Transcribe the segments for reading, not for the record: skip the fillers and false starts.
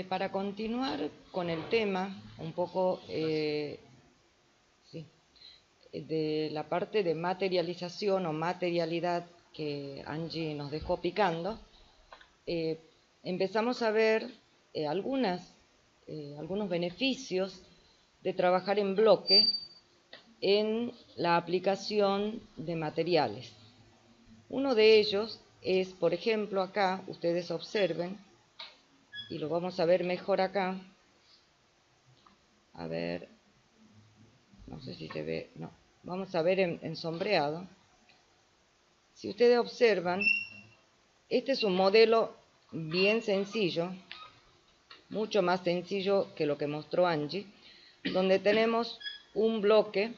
Para continuar con el tema, un poco sí, de la parte de materialización o materialidad que Angie nos dejó picando, empezamos a ver algunos beneficios de trabajar en bloque en la aplicación de materiales. Uno de ellos es, por ejemplo, acá, ustedes observen, y lo vamos a ver mejor acá. A ver, no sé si se ve, no, vamos a ver en sombreado. Si ustedes observan, este es un modelo bien sencillo, mucho más sencillo que lo que mostró Angie, donde tenemos un bloque,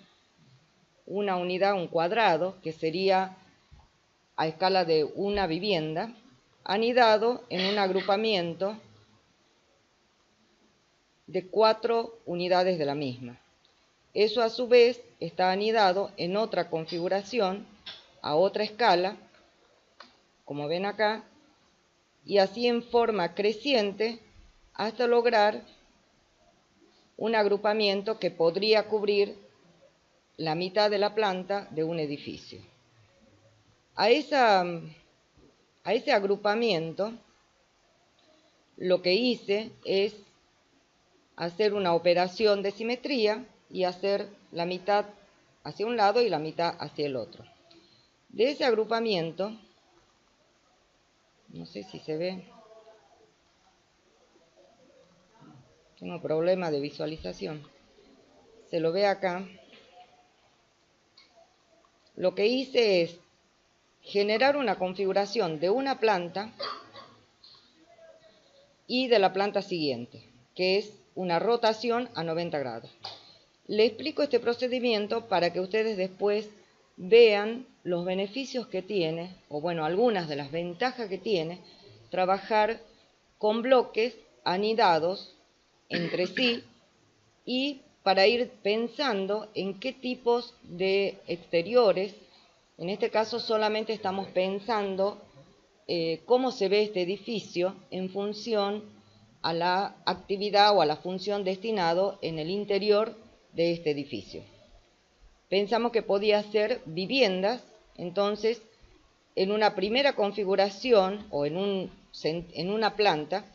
una unidad, un cuadrado, que sería a escala de una vivienda, anidado en un agrupamiento de 4 unidades de la misma. Eso a su vez está anidado en otra configuración, a otra escala, como ven acá, y así en forma creciente hasta lograr un agrupamiento que podría cubrir la mitad de la planta de un edificio. A ese agrupamiento lo que hice es hacer una operación de simetría y hacer la mitad hacia un lado y la mitad hacia el otro. De ese agrupamiento, no sé si se ve, tengo problema de visualización, se lo ve acá. Lo que hice es generar una configuración de una planta y de la planta siguiente, que es una rotación a 90 grados. Le explico este procedimiento para que ustedes después vean los beneficios que tiene, o bueno, algunas de las ventajas que tiene, trabajar con bloques anidados entre sí y para ir pensando en qué tipos de exteriores, en este caso solamente estamos pensando cómo se ve este edificio en función a la actividad o a la función destinado en el interior de este edificio. Pensamos que podía ser viviendas, entonces en una primera configuración o en una planta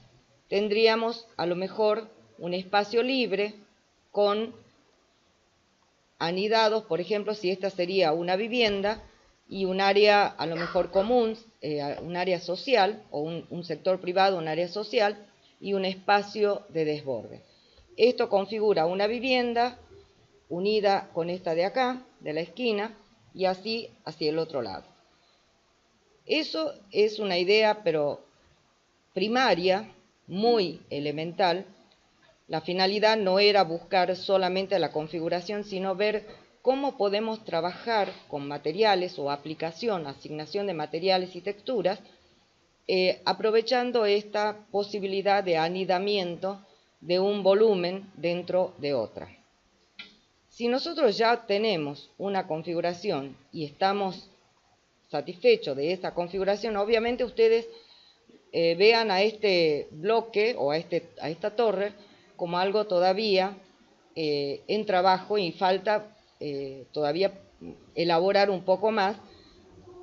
tendríamos a lo mejor un espacio libre con anidados, por ejemplo, si esta sería una vivienda y un área a lo mejor común, un área social o un sector privado, un área social y un espacio de desborde. Esto configura una vivienda unida con esta de acá, de la esquina, y así hacia el otro lado. Eso es una idea, pero primaria, muy elemental. La finalidad no era buscar solamente la configuración, sino ver cómo podemos trabajar con materiales o aplicación, asignación de materiales y texturas, aprovechando esta posibilidad de anidamiento de un volumen dentro de otra. Si nosotros ya tenemos una configuración y estamos satisfechos de esa configuración, obviamente ustedes vean a este bloque o a esta torre como algo todavía en trabajo y falta todavía elaborar un poco más,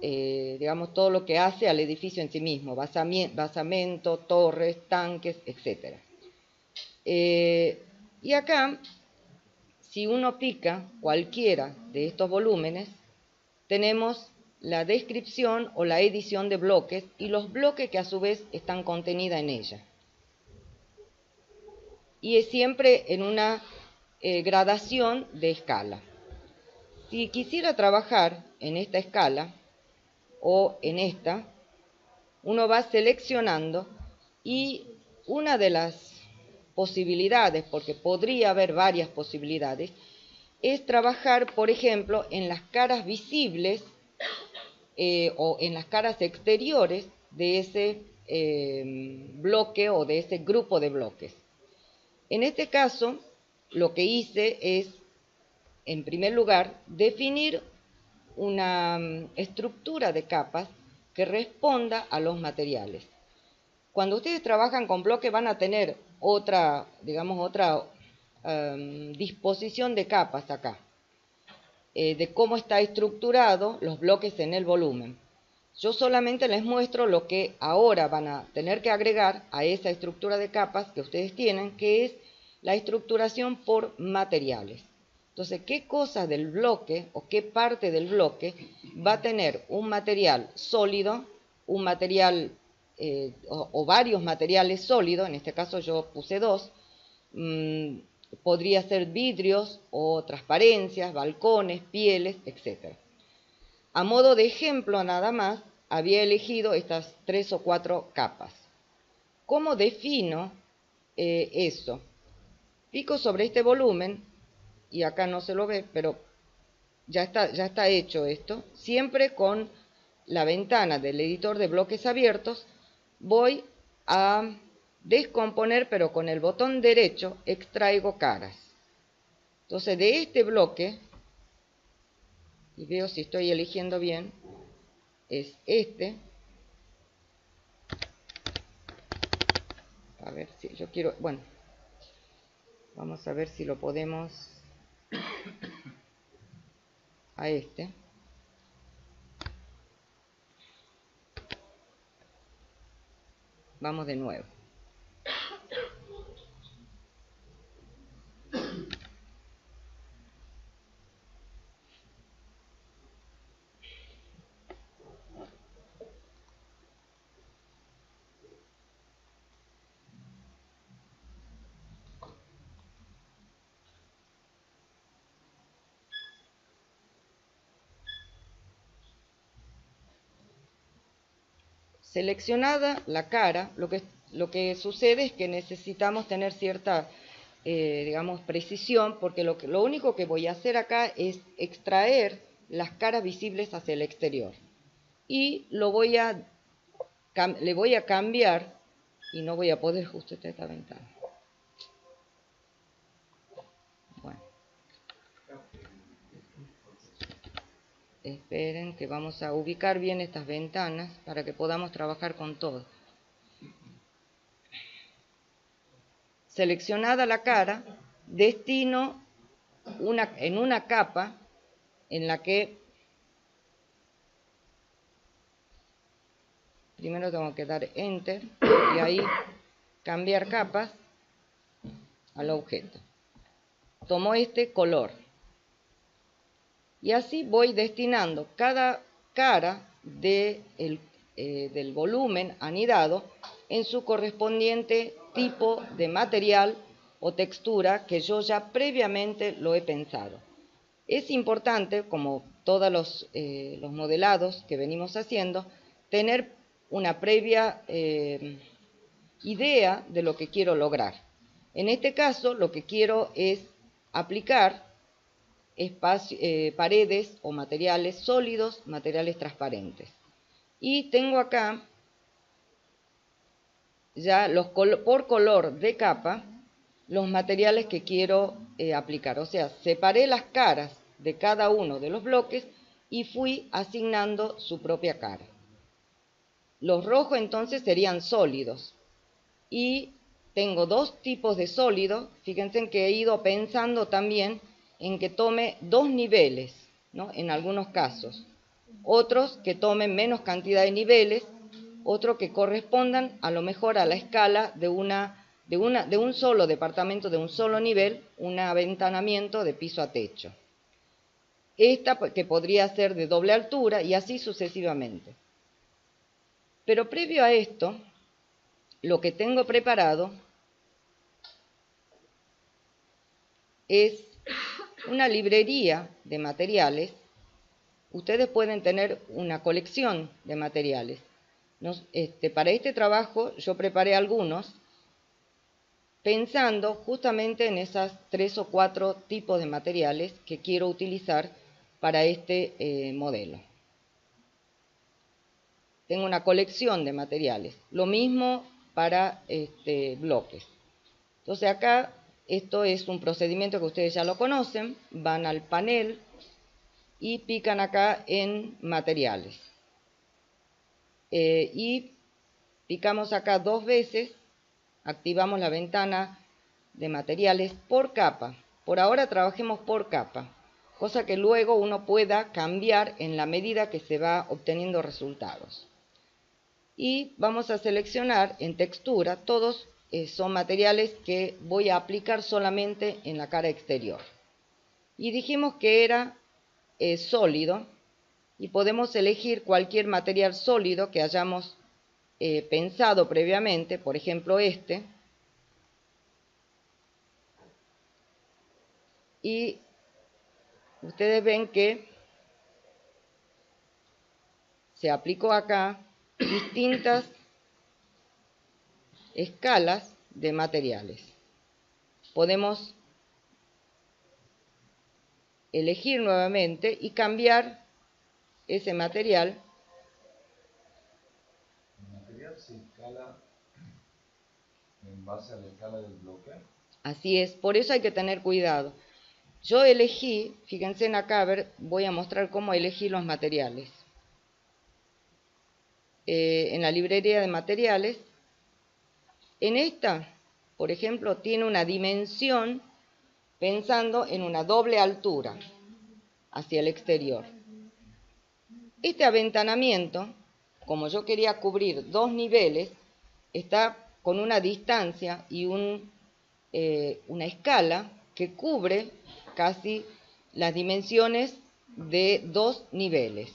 digamos, todo lo que hace al edificio en sí mismo, basamento, torres, tanques, etc. Y acá, si uno pica cualquiera de estos volúmenes, tenemos la descripción o la edición de bloques y los bloques que a su vez están contenidos en ella. Y es siempre en una gradación de escala. Si quisiera trabajar en esta escala o en esta, uno va seleccionando y una de las posibilidades, porque podría haber varias posibilidades, es trabajar, por ejemplo, en las caras visibles o en las caras exteriores de ese bloque o de ese grupo de bloques. En este caso, lo que hice es, en primer lugar, definir una estructura de capas que responda a los materiales. Cuando ustedes trabajan con bloques van a tener otra, digamos, otra disposición de capas acá, de cómo está estructurado los bloques en el volumen. Yo solamente les muestro lo que ahora van a tener que agregar a esa estructura de capas que ustedes tienen, que es la estructuración por materiales. Entonces, ¿qué cosas del bloque o qué parte del bloque va a tener un material sólido, un material o varios materiales sólidos? En este caso yo puse dos. Podría ser vidrios o transparencias, balcones, pieles, etc. A modo de ejemplo nada más, había elegido estas 3 o 4 capas. ¿Cómo defino eso? Pico sobre este volumen, y acá no se lo ve, pero ya está hecho esto. Siempre con la ventana del editor de bloques abiertos, voy a descomponer, pero con el botón derecho extraigo caras. Entonces de este bloque, y veo si estoy eligiendo bien, es este. A ver si yo quiero, bueno, vamos a ver si lo podemos a este. Vamos de nuevo. Seleccionada la cara, lo que sucede es que necesitamos tener cierta, digamos, precisión, porque lo único que voy a hacer acá es extraer las caras visibles hacia el exterior. Y le voy a cambiar, y no voy a poder justo esta ventana. Bueno. Esperen que vamos a ubicar bien estas ventanas para que podamos trabajar con todo. Seleccionada la cara, destino en una capa en la que primero tengo que dar Enter y ahí cambiar capas al objeto. Tomo este color. Y así voy destinando cada cara del volumen anidado en su correspondiente tipo de material o textura que yo ya previamente lo he pensado. Es importante, como todos los modelados que venimos haciendo, tener una previa idea de lo que quiero lograr. En este caso, lo que quiero es aplicar paredes o materiales sólidos, materiales transparentes. Y tengo acá ya por color de capa los materiales que quiero aplicar. O sea, separé las caras de cada uno de los bloques y fui asignando su propia cara. Los rojos entonces serían sólidos. Y tengo dos tipos de sólido. Fíjense en que he ido pensando también en que tome dos niveles, ¿no? En algunos casos. Otros que tomen menos cantidad de niveles, otros que correspondan a lo mejor a la escala de un solo departamento, de un solo nivel, un aventanamiento de piso a techo. Esta que podría ser de doble altura y así sucesivamente. Pero previo a esto, lo que tengo preparado es una librería de materiales. Ustedes pueden tener una colección de materiales. Para este trabajo yo preparé algunos pensando justamente en esas 3 o 4 tipos de materiales que quiero utilizar para este modelo. Tengo una colección de materiales. Lo mismo para bloques. Entonces acá esto es un procedimiento que ustedes ya lo conocen. Van al panel y pican acá en materiales. Y picamos acá 2 veces, activamos la ventana de materiales por capa. Por ahora trabajemos por capa, cosa que luego uno pueda cambiar en la medida que se va obteniendo resultados. Y vamos a seleccionar en textura, todos son materiales que voy a aplicar solamente en la cara exterior. Y dijimos que era sólido, y podemos elegir cualquier material sólido que hayamos pensado previamente, por ejemplo este, y ustedes ven que se aplicó acá distintas escalas de materiales. Podemos elegir nuevamente y cambiar ese material. ¿El material se escala en base a la escala del bloque? Así es, por eso hay que tener cuidado. Yo elegí, fíjense en acá, a ver, voy a mostrar cómo elegí los materiales. En la librería de materiales, en esta, por ejemplo, tiene una dimensión pensando en una doble altura hacia el exterior. Este aventanamiento, como yo quería cubrir 2 niveles, está con una distancia y una escala que cubre casi las dimensiones de 2 niveles.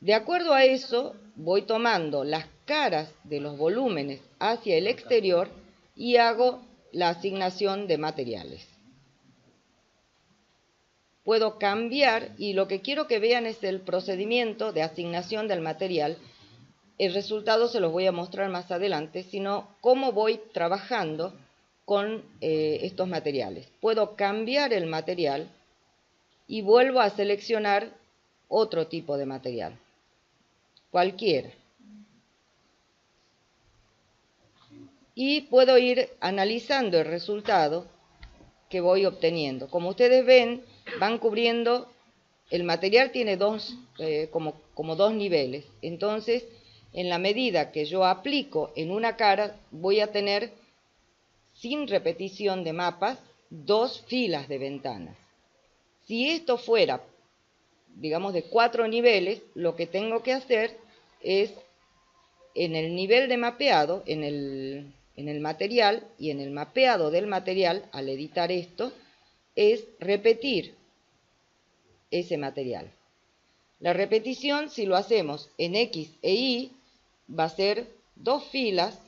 De acuerdo a eso, voy tomando las caras de los volúmenes hacia el exterior y hago la asignación de materiales. Puedo cambiar, y lo que quiero que vean es el procedimiento de asignación del material. El resultado se los voy a mostrar más adelante, sino cómo voy trabajando con estos materiales. Puedo cambiar el material y vuelvo a seleccionar otro tipo de material, cualquiera. Y puedo ir analizando el resultado que voy obteniendo. Como ustedes ven, van cubriendo, el material tiene como dos niveles. Entonces, en la medida que yo aplico en una cara, voy a tener, sin repetición de mapas, 2 filas de ventanas. Si esto fuera, digamos, de 4 niveles, lo que tengo que hacer es, en el nivel de mapeado, en el material y en el mapeado del material, al editar esto, es repetir ese material. La repetición, si lo hacemos en X e Y, va a ser 2 filas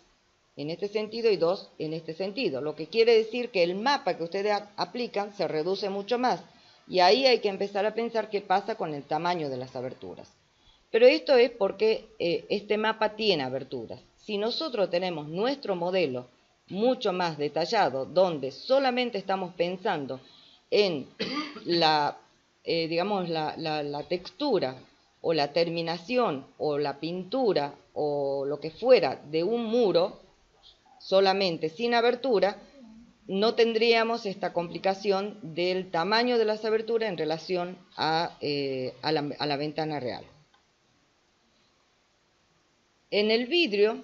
en este sentido y 2 en este sentido, lo que quiere decir que el mapa que ustedes aplican se reduce mucho más, y ahí hay que empezar a pensar qué pasa con el tamaño de las aberturas. Pero esto es porque este mapa tiene aberturas. Si nosotros tenemos nuestro modelo mucho más detallado, donde solamente estamos pensando en digamos, la textura o la terminación o la pintura o lo que fuera de un muro, solamente sin abertura, no tendríamos esta complicación del tamaño de las aberturas en relación a la ventana real. En el vidrio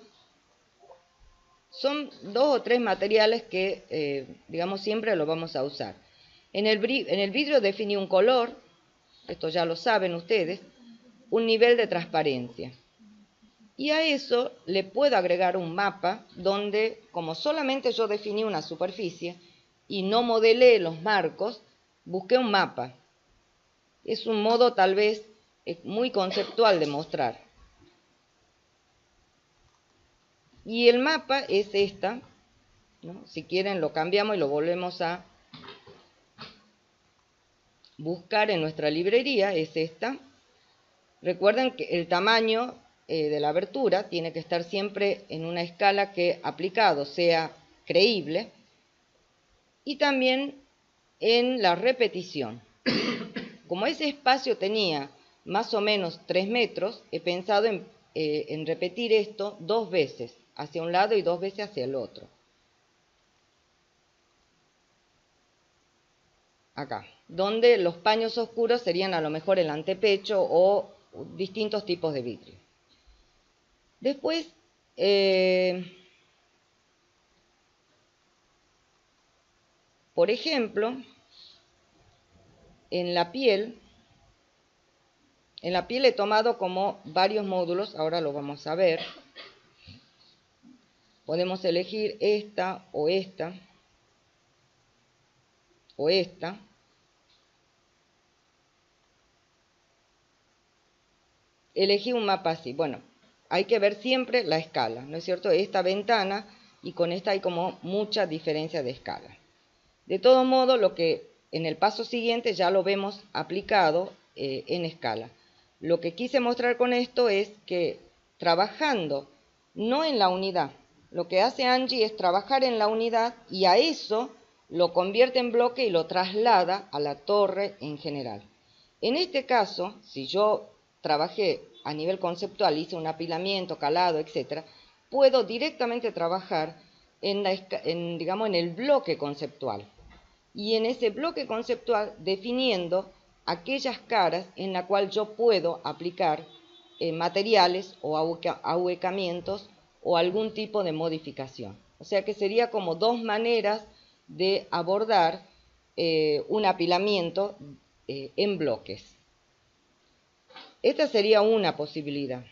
son 2 o 3 materiales que, digamos, siempre lo vamos a usar. En el vidrio definí un color, esto ya lo saben ustedes, un nivel de transparencia. Y a eso le puedo agregar un mapa donde, como solamente yo definí una superficie y no modelé los marcos, busqué un mapa. Es un modo tal vez muy conceptual de mostrar. Y el mapa es esta, ¿no? Si quieren lo cambiamos y lo volvemos a buscar en nuestra librería, es esta. Recuerden que el tamaño de la abertura tiene que estar siempre en una escala que aplicado sea creíble, y también en la repetición. Como ese espacio tenía más o menos 3 metros, he pensado en repetir esto 2 veces, hacia un lado y 2 veces hacia el otro. Acá, donde los paños oscuros serían a lo mejor el antepecho o distintos tipos de vidrio. Después, por ejemplo, en la piel he tomado como varios módulos, ahora lo vamos a ver. Podemos elegir esta o esta o esta. Elegí un mapa así. Bueno, hay que ver siempre la escala, ¿no es cierto? Esta ventana, y con esta hay como mucha diferencia de escala. De todo modo, lo que en el paso siguiente ya lo vemos aplicado en escala. Lo que quise mostrar con esto es que trabajando no en la unidad, lo que hace Angie es trabajar en la unidad y a eso lo convierte en bloque y lo traslada a la torre en general. En este caso, si yo trabajé a nivel conceptual, hice un apilamiento, calado, etc., puedo directamente trabajar digamos, en el bloque conceptual. Y en ese bloque conceptual definiendo aquellas caras en la cual yo puedo aplicar materiales o ahuecamientos o algún tipo de modificación. O sea que sería como dos maneras de abordar un apilamiento en bloques. Esta sería una posibilidad.